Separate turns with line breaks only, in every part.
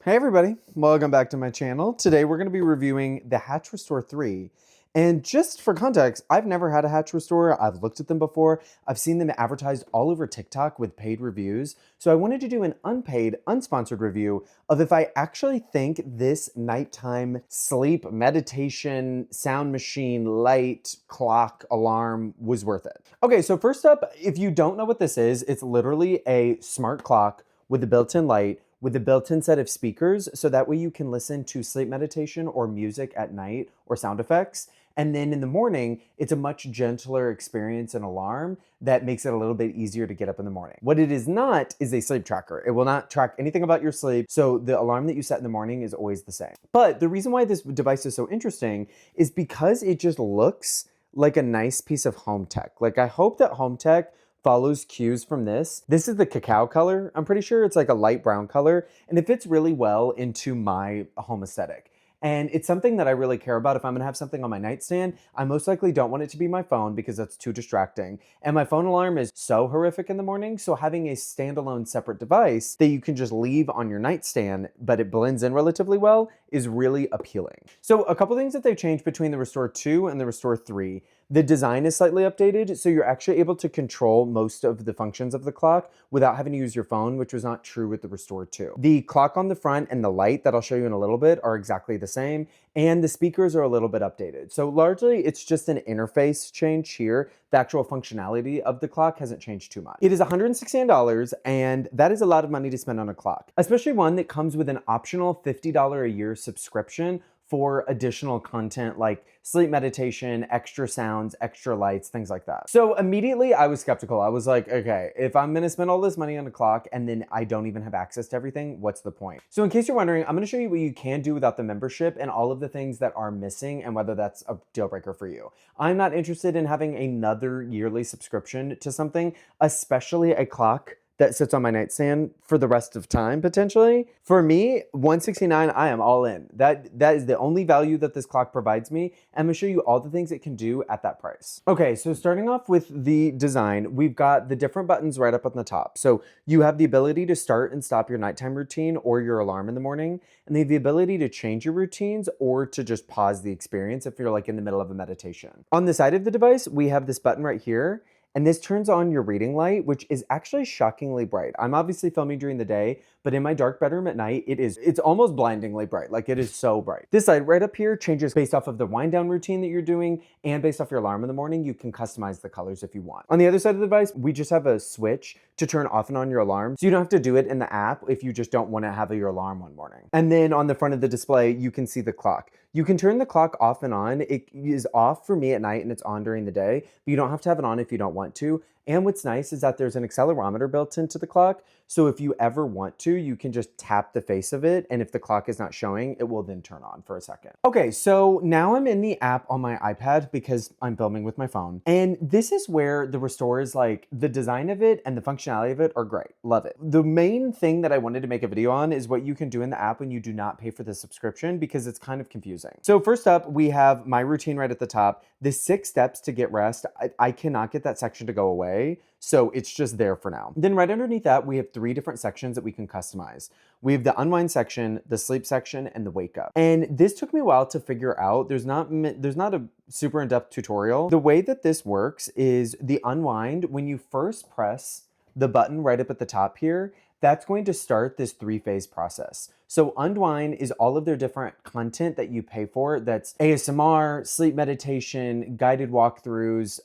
Hey everybody, welcome back to my channel. Today we're going to be reviewing the Hatch Restore 3. And just for context, I've never had a Hatch Restore. I've looked at them before. I've seen them advertised all over TikTok with paid reviews. So I wanted to do an unpaid, unsponsored review of if I actually think this nighttime sleep, meditation, sound machine, light, clock, alarm was worth it. Okay, so first up, if you don't know what this is, it's literally a smart clock with a built-in light with a built-in set of speakers, so that way you can listen to sleep meditation or music at night or sound effects. And then in the morning, it's a much gentler experience and alarm that makes it a little bit easier to get up in the morning. What it is not is a sleep tracker. It will not track anything about your sleep, so the alarm that you set in the morning is always the same. But the reason why this device is so interesting is because it just looks like a nice piece of home tech. Like, I hope that home tech follows cues from this. This is the cacao color. I'm pretty sure it's like a light brown color, and it fits really well into my home aesthetic. And it's something that I really care about. If I'm gonna have something on my nightstand, I most likely don't want it to be my phone because that's too distracting. And my phone alarm is so horrific in the morning, so having a standalone separate device that you can just leave on your nightstand, but it blends in relatively well, is really appealing. So a couple things that they've changed between the Restore 2 and the Restore 3. The design is slightly updated, so you're actually able to control most of the functions of the clock without having to use your phone, which was not true with the Restore 2. The clock on the front and the light that I'll show you in a little bit are exactly the same, and the speakers are a little bit updated. So largely, it's just an interface change here. The actual functionality of the clock hasn't changed too much. It is $169, and that is a lot of money to spend on a clock, especially one that comes with an optional $50 a year subscription for additional content like sleep meditation, extra sounds, extra lights, things like that. So immediately I was skeptical. I was like, okay, if I'm gonna spend all this money on a clock and then I don't even have access to everything, what's the point? So in case you're wondering, I'm gonna show you what you can do without the membership and all of the things that are missing and whether that's a deal breaker for you. I'm not interested in having another yearly subscription to something, especially a clock that sits on my nightstand for the rest of time, potentially. For me, $169, I am all in. That is the only value that this clock provides me. And I'm gonna show you all the things it can do at that price. Okay, so starting off with the design, we've got the different buttons right up on the top. So you have the ability to start and stop your nighttime routine or your alarm in the morning, and they have the ability to change your routines or to just pause the experience if you're like in the middle of a meditation. On the side of the device, we have this button right here, and this turns on your reading light, which is actually shockingly bright. I'm obviously filming during the day, but in my dark bedroom at night, it's almost blindingly bright. Like, it is so bright. This light right up here changes based off of the wind down routine that you're doing and based off your alarm in the morning. You can customize the colors if you want. On the other side of the device, we just have a switch to turn off and on your alarm. So you don't have to do it in the app if you just don't want to have your alarm one morning. And then on the front of the display, you can see the clock. You can turn the clock off and on. It is off for me at night and it's on during the day, but you don't have to have it on if you don't want to. And what's nice is that there's an accelerometer built into the clock. So if you ever want to, you can just tap the face of it. And if the clock is not showing, it will then turn on for a second. Okay, so now I'm in the app on my iPad because I'm filming with my phone. And this is where the Restore is like, the design of it and the functionality of it are great. Love it. The main thing that I wanted to make a video on is what you can do in the app when you do not pay for the subscription, because it's kind of confusing. So first up, we have my routine right at the top. The 6 steps to get rest. I cannot get that section to go away, so it's just there for now. Then right underneath that, we have 3 different sections that we can customize. We have the unwind section, the sleep section, and the wake up. And this took me a while to figure out. There's not a super in-depth tutorial. The way that this works is the unwind, when you first press the button right up at the top here, that's going to start this 3-phase process. So Unwind is all of their different content that you pay for. That's ASMR, sleep meditation, guided walkthroughs,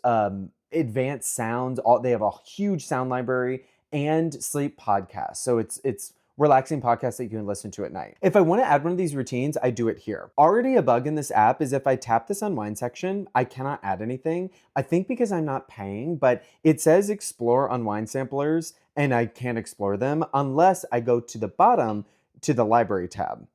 advanced sounds. They have a huge sound library and sleep podcasts. So it's relaxing podcasts that you can listen to at night. If I want to add one of these routines, I do it here. Already a bug in this app is if I tap this Unwind section, I cannot add anything. I think because I'm not paying, but it says explore Unwind samplers and I can't explore them unless I go to the bottom to the library tab.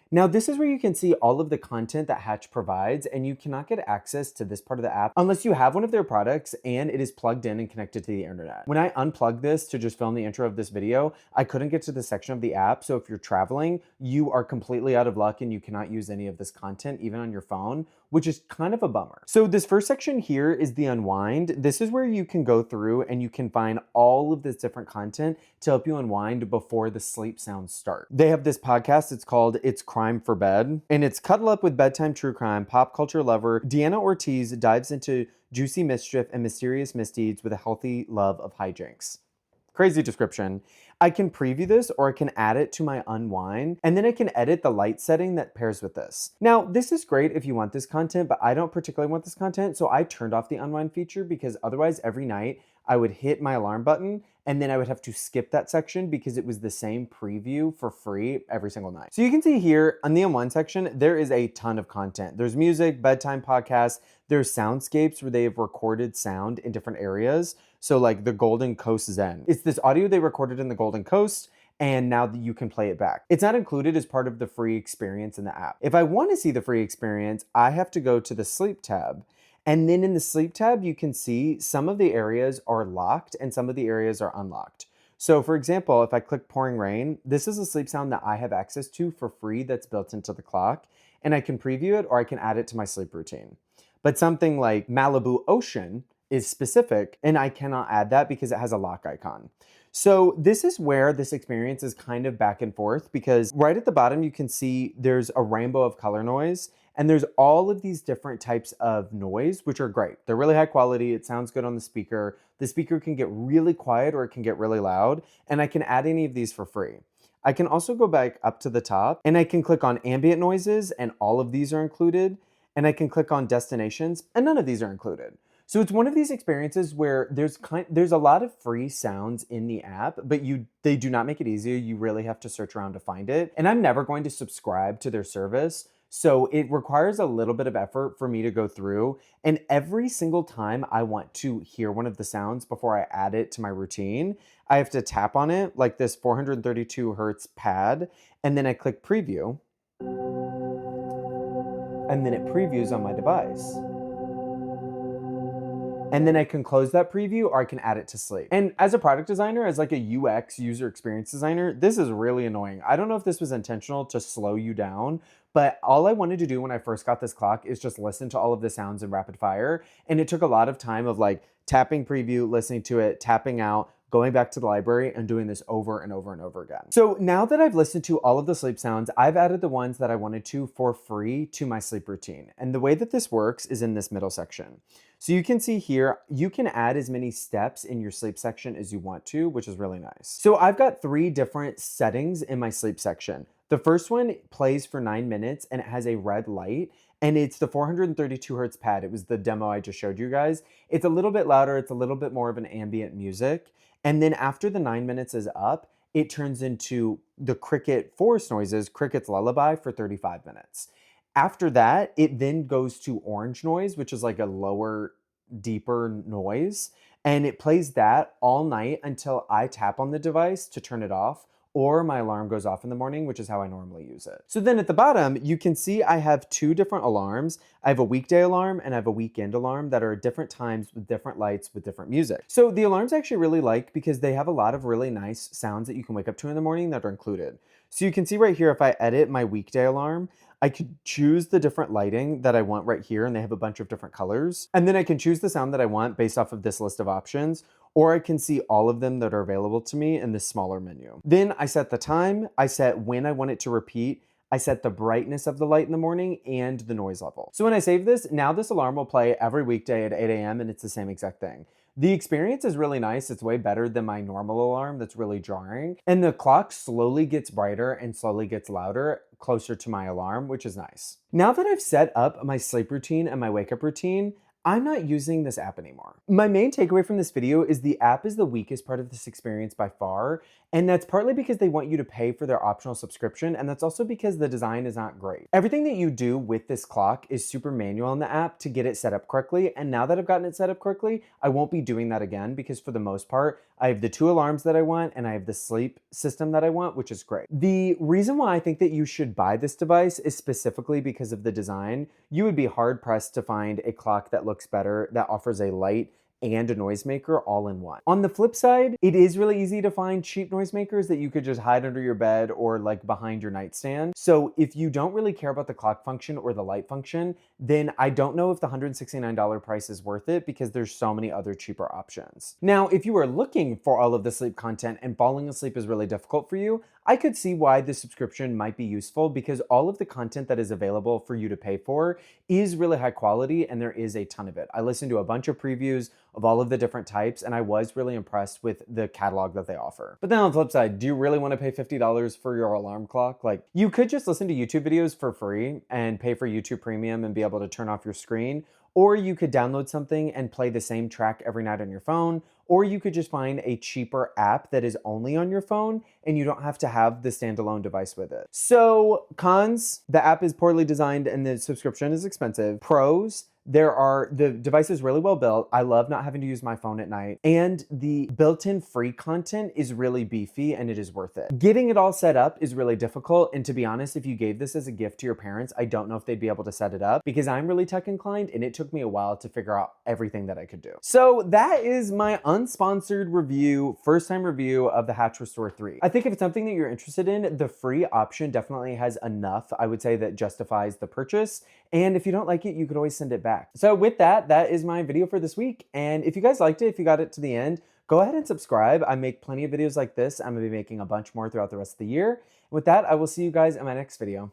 Now, this is where you can see all of the content that Hatch provides, and you cannot get access to this part of the app unless you have one of their products and it is plugged in and connected to the internet. When I unplugged this to just film the intro of this video, I couldn't get to the section of the app. So if you're traveling, you are completely out of luck and you cannot use any of this content, even on your phone, which is kind of a bummer. So this first section here is the Unwind. This is where you can go through and you can find all of this different content to help you unwind before the sleep sounds start. They have this podcast, it's called It's Crime for Bed, and it's Cuddle Up with Bedtime True Crime. Pop culture lover Deanna Ortiz dives into juicy mischief and mysterious misdeeds with a healthy love of hijinks. Crazy description. I can preview this or I can add it to my Unwind, and then I can edit the light setting that pairs with this. Now, this is great if you want this content, but I don't particularly want this content, so I turned off the Unwind feature because otherwise every night I would hit my alarm button and then I would have to skip that section because it was the same preview for free every single night. So you can see here on the Unwind section, there is a ton of content. There's music, bedtime podcasts, there's soundscapes where they have recorded sound in different areas. So like the Golden Coast Zen. It's this audio they recorded in the Golden Coast, and now you can play it back. It's not included as part of the free experience in the app. If I want to see the free experience, I have to go to the sleep tab. And then in the sleep tab, you can see some of the areas are locked and some of the areas are unlocked. So for example, if I click pouring rain, this is a sleep sound that I have access to for free that's built into the clock, and I can preview it or I can add it to my sleep routine. But something like Malibu Ocean is specific, and I cannot add that because it has a lock icon. So this is where this experience is kind of back and forth, because right at the bottom you can see there's a rainbow of color noise, and there's all of these different types of noise, which are great. They're really high quality. It sounds good on the speaker. The speaker can get really quiet or it can get really loud, and I can add any of these for free. I can also go back up to the top and I can click on ambient noises, and all of these are included. And I can click on destinations, and none of these are included. So it's one of these experiences where there's a lot of free sounds in the app, but they do not make it easy. You really have to search around to find it. And I'm never going to subscribe to their service, so it requires a little bit of effort for me to go through. And every single time I want to hear one of the sounds before I add it to my routine, I have to tap on it, like this 432 hertz pad, and then I click preview. And then it previews on my device. And then I can close that preview or I can add it to sleep. And as a product designer, as like a UX user experience designer, this is really annoying. I don't know if this was intentional to slow you down, but all I wanted to do when I first got this clock is just listen to all of the sounds in rapid fire. And it took a lot of time of like tapping preview, listening to it, tapping out, going back to the library and doing this over and over and over again. So now that I've listened to all of the sleep sounds, I've added the ones that I wanted to for free to my sleep routine. And the way that this works is in this middle section. So you can see here, you can add as many steps in your sleep section as you want to, which is really nice. So I've got 3 different settings in my sleep section. The first one plays for 9 minutes and it has a red light, and it's the 432 hertz pad. It was the demo I just showed you guys. It's a little bit louder. It's a little bit more of an ambient music. And then after the 9 minutes is up, it turns into the cricket forest noises, cricket's lullaby, for 35 minutes. After that, it then goes to orange noise, which is like a lower, deeper noise. And it plays that all night until I tap on the device to turn it off, or my alarm goes off in the morning, which is how I normally use it. So then at the bottom, you can see I have 2 different alarms. I have a weekday alarm and I have a weekend alarm that are at different times with different lights with different music. So the alarms I actually really like because they have a lot of really nice sounds that you can wake up to in the morning that are included. So you can see right here, if I edit my weekday alarm, I could choose the different lighting that I want right here, and they have a bunch of different colors. And then I can choose the sound that I want based off of this list of options, or I can see all of them that are available to me in this smaller menu. Then I set the time, I set when I want it to repeat, I set the brightness of the light in the morning and the noise level. So when I save this, now this alarm will play every weekday at 8 a.m. and it's the same exact thing. The experience is really nice. It's way better than my normal alarm that's really jarring. And the clock slowly gets brighter and slowly gets louder closer to my alarm, which is nice. Now that I've set up my sleep routine and my wake up routine, I'm not using this app anymore. My main takeaway from this video is the app is the weakest part of this experience by far, and that's partly because they want you to pay for their optional subscription, and that's also because the design is not great. Everything that you do with this clock is super manual in the app to get it set up correctly, and now that I've gotten it set up correctly, I won't be doing that again because for the most part, I have the 2 alarms that I want and I have the sleep system that I want, which is great. The reason why I think that you should buy this device is specifically because of the design. You would be hard pressed to find a clock that looks better, that offers a light and a noisemaker all in one. On the flip side, it is really easy to find cheap noisemakers that you could just hide under your bed or like behind your nightstand. So if you don't really care about the clock function or the light function, then I don't know if the $169 price is worth it because there's so many other cheaper options. Now, if you are looking for all of the sleep content and falling asleep is really difficult for you, I could see why the subscription might be useful because all of the content that is available for you to pay for is really high quality and there is a ton of it. I listened to a bunch of previews of all of the different types and I was really impressed with the catalog that they offer. But then on the flip side, do you really want to pay $50 for your alarm clock? Like, you could just listen to YouTube videos for free and pay for YouTube Premium and be able to turn off your screen, or you could download something and play the same track every night on your phone, or you could just find a cheaper app that is only on your phone and you don't have to have the standalone device with it. So cons, the app is poorly designed and the subscription is expensive. Pros, the device is really well built. I love not having to use my phone at night. And the built-in free content is really beefy and it is worth it. Getting it all set up is really difficult. And to be honest, if you gave this as a gift to your parents, I don't know if they'd be able to set it up because I'm really tech inclined and it took me a while to figure out everything that I could do. So that is my unsponsored review, first time review of the Hatch Restore 3. I think if it's something that you're interested in, the free option definitely has enough, I would say, that justifies the purchase. And if you don't like it, you could always send it back. So with that, that is my video for this week. And if you guys liked it, if you got it to the end, go ahead and subscribe. I make plenty of videos like this. I'm gonna be making a bunch more throughout the rest of the year. And with that, I will see you guys in my next video.